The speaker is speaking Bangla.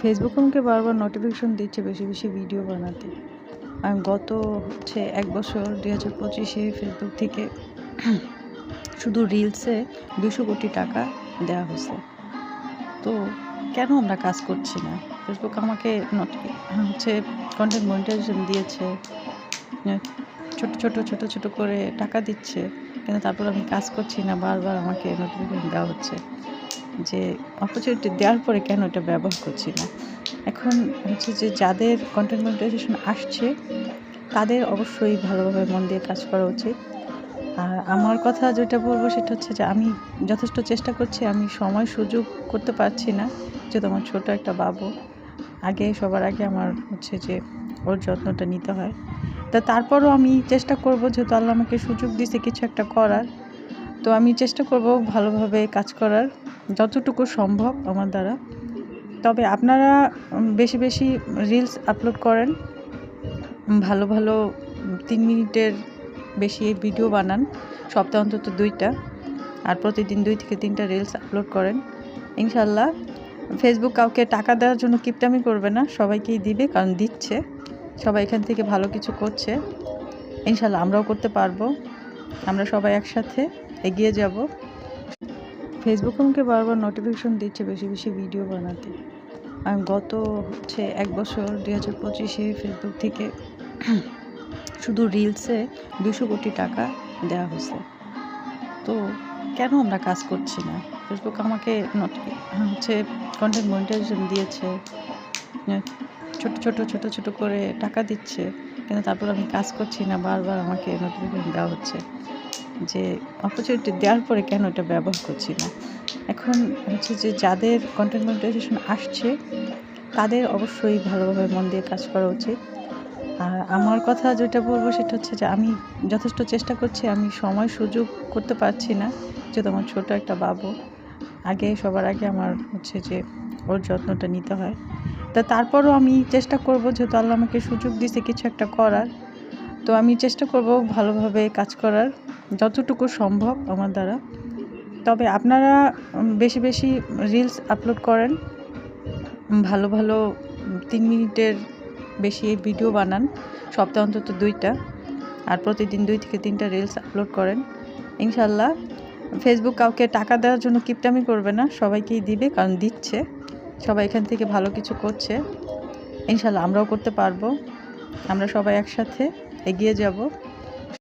ফেসবুক আমাকে বারবার নোটিফিকেশন দিচ্ছে বেশি বেশি ভিডিও বানাতে। আমি গত ১ বছর ২০২৫-এ ফেসবুক থেকে শুধু রিলসে ২০০ কোটি টাকা দেওয়া হয়েছে। তো কেন আমরা কাজ করছি না? ফেসবুক আমাকে কনটেন্ট মনিটাইজেশন দিয়েছে। আ ছোট করে টাকা দিচ্ছে। কিন্তু তারপর আমি কাজ করছি না। বারবার আমাকে নোটিফিকেশন দেওয়া হচ্ছে যে অপরচুনিটি দেওয়ার পরে কেন এটা ব্যবহার করছি না? এখন যে যাদের কনটেন্ট মনিটাইজেশন আসছে তাদের অবশ্যই ভালোভাবে মন দিয়ে কাজ করা উচিত। আর আমার কথা যেটা বলব সেটা হচ্ছে যে আমি যথেষ্ট চেষ্টা করছি। আমি সময় সুযোগ করতে পারছি না। যেহেতু আমার ছোট একটা বাবু। সবার আগে আমার যে ওর যত্নটা নিতে হয়। তারপরও আমি চেষ্টা করব, যেহেতু আল্লাহ আমাকে সুযোগ দিয়েছে কিছু একটা করার। তো আমি চেষ্টা করব ভালোভাবে কাজ করার যতটুকু সম্ভব আমার দ্বারা। তবে আপনারা বেশি রিলস আপলোড করেন। ভালো ৩ মিনিটের বেশি ভিডিও বানান। সপ্তাহে অন্তত ২ টা। আর প্রতিদিন ২ থেকে ৩ টা রিলস আপলোড করেন। ইনশাআল্লাহ ফেসবুক কাউকে টাকা দেওয়ার জন্য কিপটামি করবে না। সবাইকেই দিবে, কারণ দিচ্ছে। সবাই এখান থেকে ভালো কিছু করছে। ইনশাআল্লাহ আমরাও করতে পারবো। আমরা সবাই একসাথে এগিয়ে যাব। ফেসবুক আমাকে বারবার নোটিফিকেশন দিচ্ছে বেশি ভিডিও বানাতে। আমি গত ১ বছর ২০২৫-এ ফেসবুক থেকে শুধু রিলসে ২০০ কোটি টাকা দেওয়া হয়েছে। তো কেন আমরা কাজ করছি না? ফেসবুক আমাকে কনটেন্ট মনিটাইজেশন দিয়েছে। আ ছোট করে টাকা দিচ্ছে। কিন্তু তারপর আমি কাজ করছি না। বারবার আমাকে নোটিফিকেশন দেওয়া হচ্ছে যে অপরচুনিটি দেওয়ার পরে কেন এটা ব্যবহার করছি না? এখন যে যাদের কনটেন্ট মনিটাইজেশন আসছে তাদের অবশ্যই ভালোভাবে মন দিয়ে কাজ করা উচিত। আর আমার কথা যেটা বলব সেটা হচ্ছে যে আমি যথেষ্ট চেষ্টা করছি। আমি সময় সুযোগ করতে পারছি না। যেহেতু আমার ছোট একটা বাবু। সবার আগে আমার যে ওর যত্নটা নিতে হয়। তারপরও আমি চেষ্টা করব, যেহেতু আল্লাহ আমাকে সুযোগ দিয়েছে কিছু একটা করার। তো আমি চেষ্টা করব ভালোভাবে কাজ করার যতটুকু সম্ভব আমার দ্বারা। তবে আপনারা বেশি রিলস আপলোড করেন। ভালো ৩ মিনিটের বেশি ভিডিও বানান। সপ্তাহে অন্তত ২ টা। আর প্রতিদিন ২ থেকে ৩ টা রিলস আপলোড করেন। ইনশাআল্লাহ ফেসবুক কাউকে টাকা দেওয়ার জন্য কিপটামি করবে না। সবাইকেই দিবে, কারণ দিচ্ছে। সবাই এখান থেকে ভালো কিছু করছে। ইনশাআল্লাহ আমরাও করতে পারবো। আমরা সবাই একসাথে এগিয়ে যাব।